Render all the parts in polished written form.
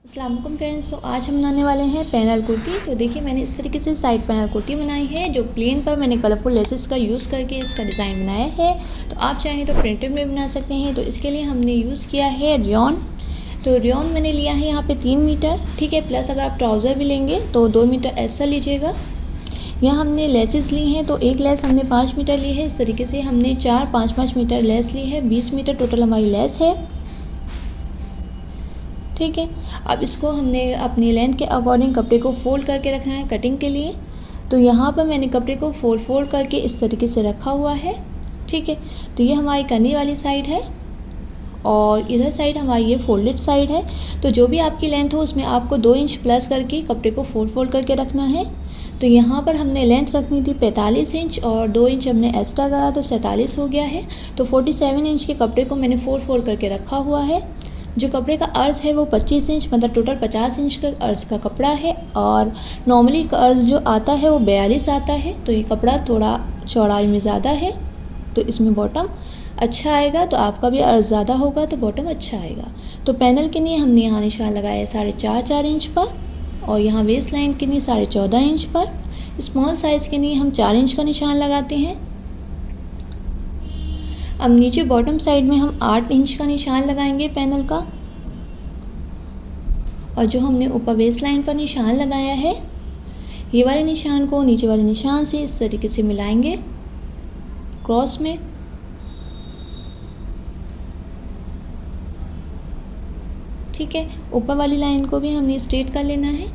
अस्सलाम वालेकुम फ्रेंड्स। तो आज हम बनाने वाले हैं पैनल कुर्ती। तो देखिए मैंने इस तरीके से साइड पैनल कुर्ती बनाई है, जो प्लेन पर मैंने कलरफुल लेसेस का यूज़ करके इसका डिज़ाइन बनाया है। तो आप चाहें तो प्रिंटेड में बना सकते हैं। तो इसके लिए हमने यूज़ किया है रेयॉन। तो रेयॉन मैंने लिया है यहाँ पे 3 मीटर, ठीक है। प्लस अगर आप ट्राउज़र भी लेंगे तो 2 मीटर ऐसा लीजिएगा। यहाँ हमने लेसेस ली हैं, तो एक लेस हमने 5 मीटर ली है। इस तरीके से हमने 4-5 मीटर लेस ली है। 20 मीटर टोटल हमारी लेस है, ठीक है। अब इसको हमने अपनी लेंथ के अकॉर्डिंग कपड़े को फोल्ड करके रखना है कटिंग के लिए। तो यहाँ पर मैंने कपड़े को फोल्ड करके इस तरीके से रखा हुआ है, ठीक है। तो ये हमारी करने वाली साइड है और इधर साइड हमारी ये फोल्डेड साइड है। तो जो भी आपकी लेंथ हो उसमें आपको 2 इंच प्लस करके कपड़े को फोल्ड करके रखना है। तो यहाँ पर हमने लेंथ रखनी थी 45 इंच और 2 इंच हमने एक्स्ट्रा करा, तो 47 हो गया है। तो 47 इंच के कपड़े को मैंने फोल्ड करके रखा हुआ है। जो कपड़े का अर्ज है वो 25 इंच, मतलब टोटल 50 इंच का अर्ज का कपड़ा है। और नॉर्मली का अर्ज जो आता है वो 42 आता है। तो ये कपड़ा थोड़ा चौड़ाई में ज़्यादा है, तो इसमें बॉटम अच्छा आएगा। तो आपका भी अर्ज ज़्यादा होगा तो बॉटम अच्छा आएगा। तो पैनल के लिए हमने यहाँ निशान लगाया है 4.5 इंच पर, और यहाँ वेस्ट लाइन के लिए 14.5 इंच पर। स्मॉल साइज़ के लिए हम 4 इंच का निशान लगाते हैं। अब नीचे बॉटम साइड में हम 8 इंच का निशान लगाएंगे पैनल का। और जो हमने ऊपर वेस्ट लाइन पर निशान लगाया है, ये वाले निशान को नीचे वाले निशान से इस तरीके से मिलाएंगे क्रॉस में। ठीक है, ऊपर वाली लाइन को भी हमने स्ट्रेट कर लेना है।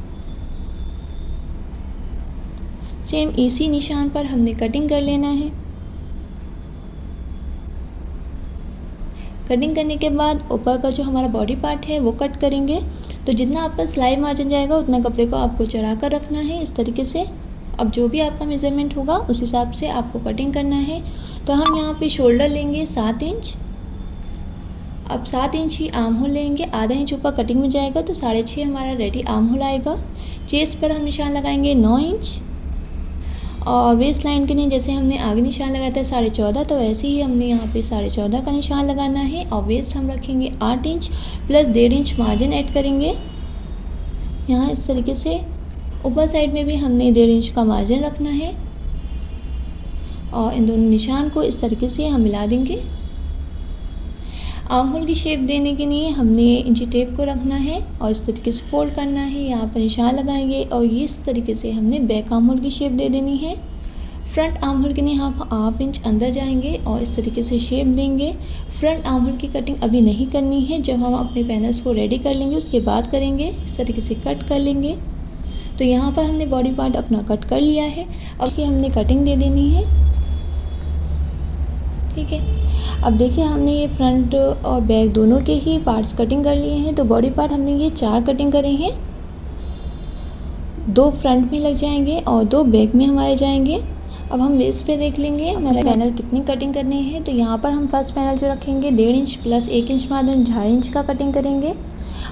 सेम इसी निशान पर हमने कटिंग कर लेना है। कटिंग करने के बाद ऊपर का जो हमारा बॉडी पार्ट है वो कट करेंगे। तो जितना आपका सिलाई मार्जिन जाएगा उतना कपड़े को आपको चढ़ा कर रखना है इस तरीके से। अब जो भी आपका मेज़रमेंट होगा उस हिसाब से आपको कटिंग करना है। तो हम यहाँ पे शोल्डर लेंगे 7 इंच। अब 7 इंच ही आर्म होल लेंगे, आधा इंच ऊपर कटिंग में जाएगा तो 6.5 हमारा रेडी आर्म होल आएगा। चेस्ट पर हम निशान लगाएंगे 9 इंच। और वेस्ट लाइन के लिए जैसे हमने आगे निशान लगाया था 14.5, तो वैसे ही हमने यहाँ पे 14.5 का निशान लगाना है। और वेस्ट हम रखेंगे 8 inch plus 1.5 inch margin add करेंगे यहाँ इस तरीके से। ऊपर साइड में भी हमने 1.5 इंच का मार्जिन रखना है। और इन दोनों निशान को इस तरीके से हम मिला देंगे। आर्म होल की शेप देने के लिए हमने इंची टेप को रखना है और इस तरीके से फोल्ड करना है। यहाँ पर निशान लगाएंगे और ये इस तरीके से हमने बैक आर्म होल की शेप दे देनी है। फ्रंट आर्म होल के लिए हम हाफ इंच अंदर जाएंगे और इस तरीके से शेप देंगे। फ्रंट आर्म होल की कटिंग अभी नहीं करनी है, जब हम अपने पैनल्स को रेडी कर लेंगे उसके बाद करेंगे। इस तरीके से कट कर लेंगे। तो यहाँ पर हमने बॉडी पार्ट अपना कट कर लिया है। अब इसकी हमने कटिंग दे देनी है, ठीक है। अब देखिए हमने ये फ्रंट और बैक दोनों के ही पार्ट्स कटिंग कर लिए हैं। तो बॉडी पार्ट हमने ये 4 कटिंग करे हैं, 2 फ्रंट में लग जाएंगे और 2 बैक में हमारे जाएंगे। अब हम वेस्ट पे देख लेंगे हमारा पैनल कितनी कटिंग करनी है। तो यहाँ पर हम फर्स्ट पैनल जो रखेंगे 1.5 inch plus 1 inch margin 2.5 inch का कटिंग करेंगे।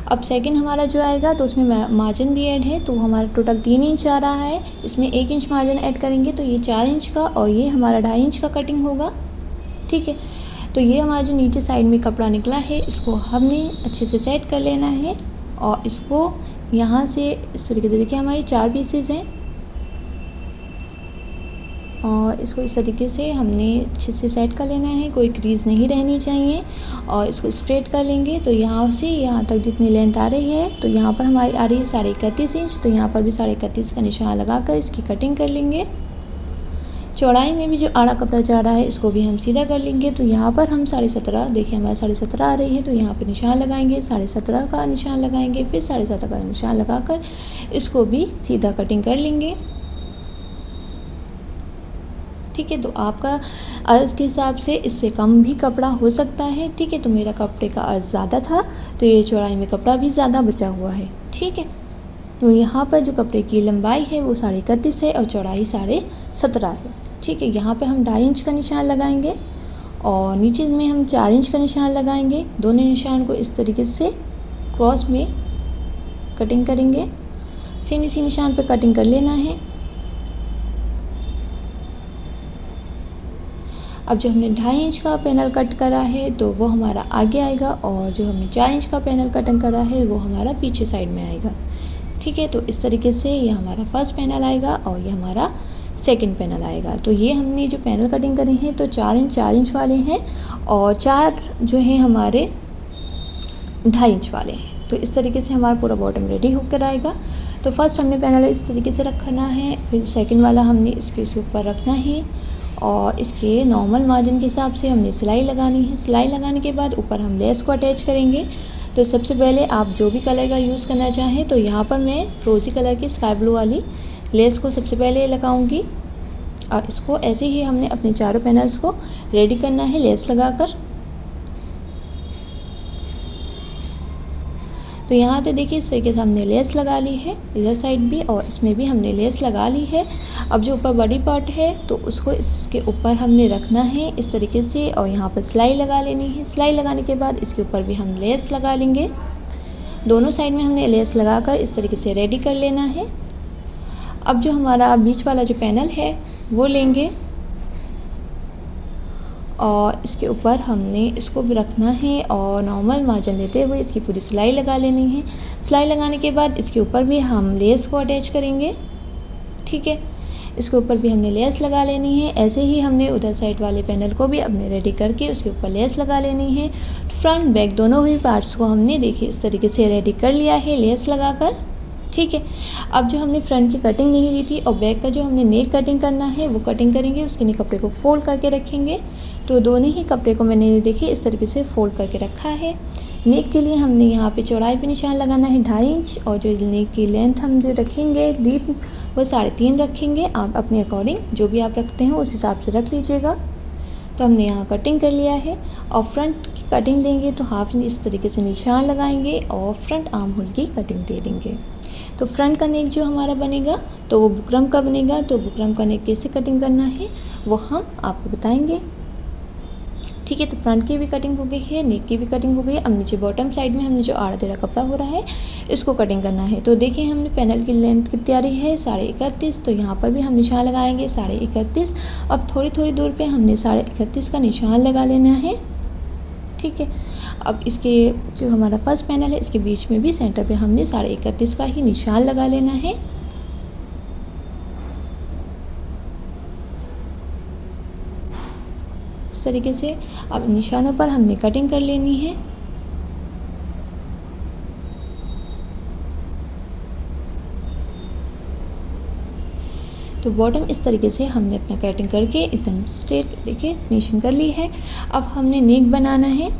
अब सेकंड हमारा जो आएगा तो उसमें मार्जिन भी ऐड है, तो हमारा टोटल 3 इंच आ रहा है। इसमें 1 इंच मार्जिन ऐड करेंगे तो ये 4 इंच का, और ये हमारा 2.5 इंच का कटिंग होगा, ठीक है। तो ये हमारा जो नीचे साइड में कपड़ा निकला है इसको हमने अच्छे से सेट कर लेना है। और इसको यहाँ से इस तरीके से, देखिए हमारी 4 पीसेस हैं और इसको इस तरीके से हमने अच्छे से सेट कर लेना है, कोई क्रीज़ नहीं रहनी चाहिए। और इसको स्ट्रेट कर लेंगे। तो यहाँ से यहाँ तक जितनी लेंथ आ रही है, तो यहाँ पर हमारी आ रही है 31.5 इंच। तो यहाँ पर भी 31.5 का निशान लगाकर इसकी कटिंग कर लेंगे। चौड़ाई में भी जो आड़ा कपड़ा जा रहा है इसको भी हम सीधा कर लेंगे। तो यहाँ पर हम 17.5, देखिए हमारा 17.5 आ रही है, तो यहाँ पे निशान लगाएंगे, 17.5 का निशान लगाएंगे, फिर 7.5 का निशान लगाकर इसको भी सीधा कटिंग कर लेंगे, ठीक है। तो आपका अर्ज के हिसाब से इससे कम भी कपड़ा हो सकता है, ठीक है। तो मेरा कपड़े का अर्ज ज़्यादा था तो ये चौड़ाई में कपड़ा भी ज़्यादा बचा हुआ है, ठीक है। तो यहाँ पर जो कपड़े की लंबाई है वो 31.5 है और चौड़ाई 17.5 है, ठीक है। यहाँ पे हम 2.5 इंच का निशान लगाएंगे और नीचे में हम 4 इंच का निशान लगाएंगे। दोनों निशान को इस तरीके से क्रॉस में कटिंग करेंगे। सेम इसी निशान पे कटिंग कर लेना है। अब जो हमने 2.5 इंच का पैनल कट करा है तो वो हमारा आगे आएगा, और जो हमने 4 इंच का पैनल कटिंग करा है वो हमारा पीछे साइड में आएगा। ठीक है, तो इस तरीके से ये हमारा फर्स्ट पैनल आएगा और ये हमारा सेकंड पैनल आएगा। तो ये हमने जो पैनल कटिंग करे हैं तो 4 इंच वाले हैं, और 4 जो हैं हमारे 2.5 इंच वाले हैं। तो इस तरीके से हमारा पूरा बॉटम रेडी होकर आएगा। तो फर्स्ट हमने पैनल इस तरीके से रखना है, फिर सेकंड वाला हमने इसके ऊपर रखना है, और इसके नॉर्मल मार्जिन के हिसाब से हमने सिलाई लगानी है। सिलाई लगाने के बाद ऊपर हम लेस को अटैच करेंगे। तो सबसे पहले आप जो भी कलर का यूज़ करना चाहें, तो यहाँ पर मैं फ्रोज़ी कलर की स्काई ब्लू वाली लेस को सबसे पहले लगाऊंगी, और इसको ऐसे ही हमने अपने चारों पैनल्स को रेडी करना है लेस लगाकर। तो यहाँ पे देखिए इस तरीके से हमने लेस लगा ली है, इधर साइड भी और इसमें भी हमने लेस लगा ली है। अब जो ऊपर बॉडी पार्ट है तो उसको इसके ऊपर हमने रखना है इस तरीके से, और यहाँ पर सिलाई लगा लेनी है। सिलाई लगाने के बाद इसके ऊपर भी हम लेस लगा लेंगे। दोनों साइड में हमने लेस लगाकर इस तरीके से रेडी कर लेना है। अब जो हमारा बीच वाला जो पैनल है वो लेंगे, और इसके ऊपर हमने इसको भी रखना है, और नॉर्मल मार्जिन लेते हुए इसकी पूरी सिलाई लगा लेनी है। सिलाई लगाने के बाद इसके ऊपर भी हम लेस को अटैच करेंगे। ठीक है, इसके ऊपर भी हमने लेस लगा लेनी है। ऐसे ही हमने उधर साइड वाले पैनल को भी अपने रेडी करके उसके ऊपर लेस लगा लेनी है। तो फ्रंट बैक दोनों ही पार्ट्स को हमने देखिए इस तरीके से रेडी कर लिया है लेस लगाकर। ठीक है, अब जो हमने फ्रंट की कटिंग नहीं ली थी और बैक का जो हमने नेक कटिंग करना है वो कटिंग करेंगे। उसके लिए कपड़े को फोल्ड करके रखेंगे। तो दोनों ही कपड़े को मैंने देखिए इस तरीके से फोल्ड करके रखा है। नेक के लिए हमने यहाँ पे चौड़ाई पे निशान लगाना है 2.5 इंच, और जो नेक की लेंथ हम जो रखेंगे डीप वो 3.5 रखेंगे। आप अपने अकॉर्डिंग जो भी आप रखते हैं उस हिसाब से रख लीजिएगा। तो हमने यहाँ कटिंग कर लिया है, और फ्रंट की कटिंग देंगे तो हाफ इंच इस तरीके से निशान लगाएंगे और फ्रंट आर्म होल की कटिंग दे देंगे। तो फ्रंट का नेक जो हमारा बनेगा तो वो बुकरम का बनेगा। तो बुकरम का नेक कैसे कटिंग करना है वो हम आपको बताएंगे। ठीक है, तो फ्रंट की भी कटिंग हो गई है, नेक की भी कटिंग हो गई है। अब नीचे बॉटम साइड में हमने जो आड़ा टेढ़ा कपड़ा हो रहा है इसको कटिंग करना है। तो देखिए हमने पैनल की लेंथ कितनी आ रही है 31.5। तो यहाँ पर भी हम निशान लगाएंगे 31.5। अब थोड़ी थोड़ी दूर पे हमने 31.5 का निशान लगा लेना है। ठीक है, अब इसके जो हमारा फर्स्ट पैनल है इसके बीच में भी सेंटर पे हमने 31.5 का ही निशान लगा लेना है। इस तरीके से अब निशानों पर हमने कटिंग कर लेनी है। तो बॉटम इस तरीके से हमने अपना कटिंग करके एकदम स्ट्रेट देखिए फिनिशिंग कर ली है। अब हमने नेक बनाना है।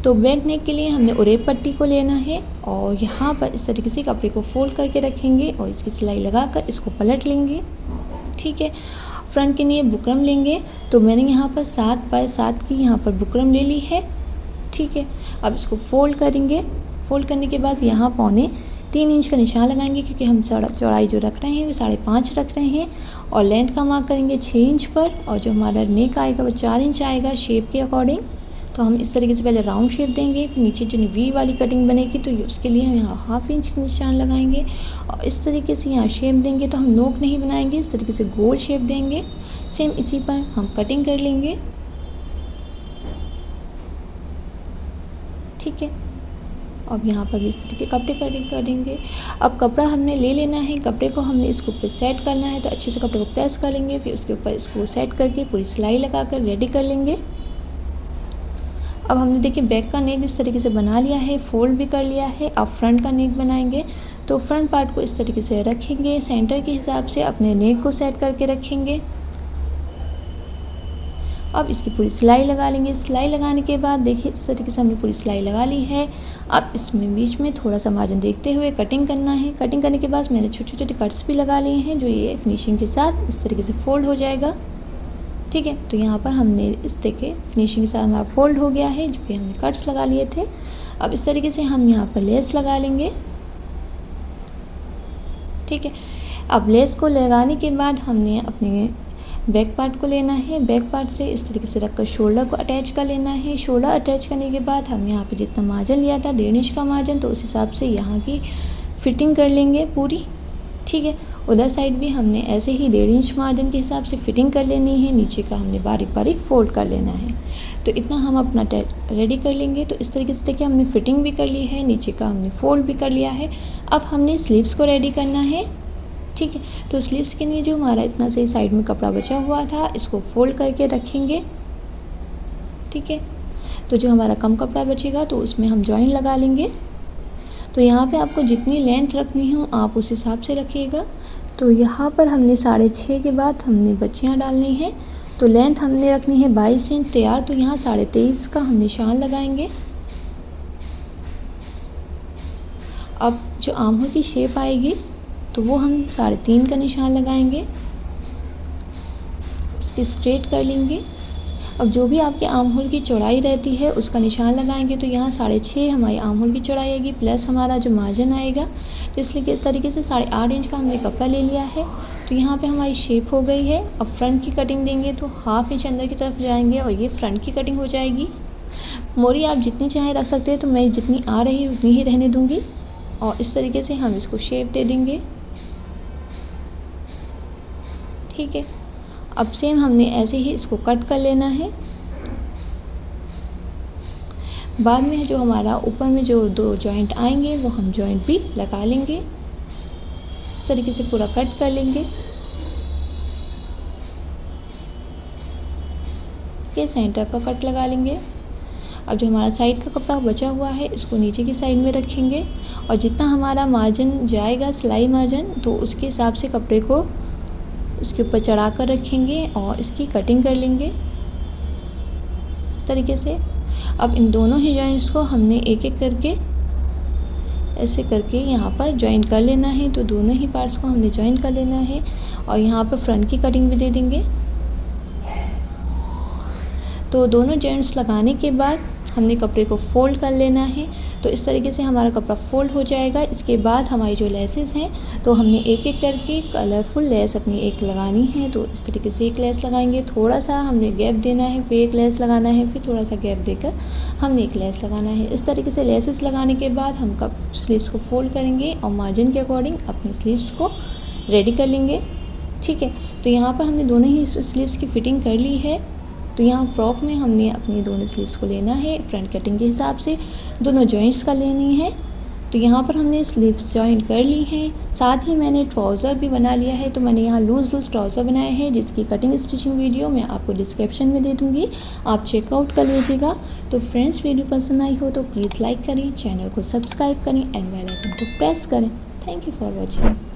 तो बैक नेक के लिए हमने उरेब पट्टी को लेना है, और यहाँ पर इस तरीके से कपड़े को फोल्ड करके रखेंगे और इसकी सिलाई लगाकर इसको पलट लेंगे। ठीक है, फ्रंट के लिए बुकरम लेंगे। तो मैंने यहाँ पर 7 बाय 7 की यहाँ पर बुकरम ले ली है। ठीक है, अब इसको फोल्ड करेंगे। फोल्ड करने के बाद यहाँ 3.25 इंच का निशान लगाएंगे, क्योंकि हम चौड़ाई जो रख रहे हैं वो 5.5 रख रहे हैं, और लेंथ का मार्क करेंगे 6 इंच पर, और जो हमारा नेक आएगा वो 4 इंच आएगा शेप के अकॉर्डिंग। तो हम इस तरीके से पहले राउंड शेप देंगे, फिर नीचे जो वी वाली कटिंग बनेगी तो उसके लिए हम यहाँ 1/2 इंच का निशान लगाएंगे, और इस तरीके से यहाँ शेप देंगे। तो हम नोक नहीं बनाएंगे, इस तरीके से गोल शेप देंगे। सेम इसी पर हम कटिंग कर लेंगे। ठीक है, अब यहाँ पर भी इस तरीके कपड़े कटिंग करेंगे। अब कपड़ा हमने ले लेना है, कपड़े को हमने इसके ऊपर सेट करना है। तो अच्छे से कपड़े को प्रेस कर लेंगे, फिर उसके ऊपर इसको सेट करके पूरी सिलाई लगाकर रेडी कर लेंगे। अब हमने देखिए बैक का नेक इस तरीके से बना लिया है, फोल्ड भी कर लिया है। अब फ्रंट का नेक बनाएंगे। तो फ्रंट पार्ट को इस तरीके से रखेंगे, सेंटर के हिसाब से अपने नेक को सेट करके रखेंगे। अब इसकी पूरी सिलाई लगा लेंगे। सिलाई लगाने के बाद देखिए इस तरीके से हमने पूरी सिलाई लगा ली है। अब इसमें बीच में थोड़ा सा मार्जिन देखते हुए कटिंग करना है। कटिंग करने के बाद मैंने छोटे छोटे कट्स भी लगा लिए हैं, जो ये फिनिशिंग के साथ इस तरीके से फोल्ड हो जाएगा। ठीक है, तो यहाँ पर हमने इस तरीके फिनिशिंग के साथ हमारा फोल्ड हो गया है, जो कि हमने कट्स लगा लिए थे। अब इस तरीके से हम यहाँ पर लेस लगा लेंगे। ठीक है, अब लेस को लगाने के बाद हमने अपने बैक पार्ट को लेना है। बैक पार्ट से इस तरीके से रखकर शोल्डर को अटैच कर लेना है। शोल्डर अटैच करने के बाद हम यहाँ पे जितना मार्जिन लिया था 1.5 इंच का मार्जिन, तो उस हिसाब से यहाँ की फिटिंग कर लेंगे पूरी। ठीक है, उधर साइड भी हमने ऐसे ही 1.5 इंच मार्जिन के हिसाब से फिटिंग कर लेनी है। नीचे का हमने बारीक बारीक फोल्ड कर लेना है। तो इतना हम अपना रेडी कर लेंगे। तो इस तरीके से देखिए हमने फिटिंग भी कर ली है, नीचे का हमने फोल्ड भी कर लिया है। अब हमने स्लीव्स को रेडी करना है, ठीक है। तो स्लीव्स के लिए जो हमारा इतना सही साइड में कपड़ा बचा हुआ था, इसको फोल्ड करके रखेंगे, ठीक है। तो जो हमारा कम कपड़ा बचेगा तो उसमें हम जॉइंट लगा लेंगे। तो यहाँ पे आपको जितनी लेंथ रखनी हो आप उस हिसाब से रखिएगा। तो यहाँ पर हमने 6.5 के बाद हमने बच्चियाँ डालनी है। तो लेंथ हमने रखनी है 22 इंच तैयार। तो यहाँ 23.5 का हम निशान लगाएंगे। अब जो आर्म होल की शेप आएगी तो वो हम 3.5 का निशान लगाएंगे, इसके स्ट्रेट कर लेंगे। अब जो भी आपके आर्म होल की चौड़ाई रहती है उसका निशान लगाएंगे। तो यहाँ 6.5 हमारी आर्म होल की चौड़ाई आएगी, प्लस हमारा जो मार्जिन आएगा। तो इसलिए तरीके से 8.5 इंच का हमने कपड़ा ले लिया है। तो यहाँ पे हमारी शेप हो गई है। अब फ्रंट की कटिंग देंगे तो 1/2 इंच अंदर की तरफ जाएंगे और ये फ्रंट की कटिंग हो जाएगी। मोरी आप जितनी चाहें रख सकते हैं, तो मैं जितनी आ रही है उतनी ही रहने दूँगी। और इस तरीके से हम इसको शेप दे देंगे, ठीक है। अब सेम हमने ऐसे ही इसको कट कर लेना है। बाद में जो हमारा ऊपर में जो 2 जॉइंट आएंगे वो हम जॉइंट भी लगा लेंगे। इस तरीके से पूरा कट कर लेंगे। ये सेंटर का कट लगा लेंगे। अब जो हमारा साइड का कपड़ा बचा हुआ है इसको नीचे की साइड में रखेंगे और जितना हमारा मार्जिन जाएगा, सिलाई मार्जिन, तो उसके हिसाब से कपड़े को इसके ऊपर चढ़ा कर रखेंगे और इसकी कटिंग कर लेंगे इस तरीके से। अब इन दोनों ही जॉइंट्स को हमने एक एक करके ऐसे करके यहाँ पर जॉइंट कर लेना है। तो दोनों ही पार्ट्स को हमने जॉइंट कर लेना है और यहाँ पर फ्रंट की कटिंग भी दे देंगे। तो दोनों जॉइंट्स लगाने के बाद हमने कपड़े को फोल्ड कर लेना है। तो इस तरीके से हमारा कपड़ा फोल्ड हो जाएगा। इसके बाद हमारी जो लेसेस हैं तो हमने एक एक करके कलरफुल लेस अपनी एक लगानी है। तो इस तरीके से एक लेस लगाएंगे, थोड़ा सा हमने गैप देना है, फिर एक लेस लगाना है, फिर थोड़ा सा गैप देकर हमने एक लेस लगाना है। इस तरीके से लेसेस लगाने के बाद हम स्लीव्स को फोल्ड करेंगे और मार्जिन के अकॉर्डिंग अपनी स्लीव्स को रेडी कर लेंगे, ठीक है। तो यहाँ पर हमने दोनों ही स्लीव्स की फिटिंग कर ली है। तो यहाँ फ्रॉक में हमने अपनी दोनों स्लीव्स को लेना है फ्रंट कटिंग के हिसाब से, दोनों जॉइंट्स का लेनी है। तो यहाँ पर हमने स्लीव्स जॉइंट कर ली हैं। साथ ही मैंने ट्राउज़र भी बना लिया है। तो मैंने यहाँ लूज़ ट्राउज़र बनाए हैं जिसकी कटिंग स्टिचिंग वीडियो मैं आपको डिस्क्रिप्शन में दे दूँगी, आप चेकआउट कर लीजिएगा। तो फ्रेंड्स, वीडियो पसंद आई हो तो प्लीज़ लाइक करें, चैनल को सब्सक्राइब करें एंड बेल आइकन को प्रेस करें। Thank you for watching.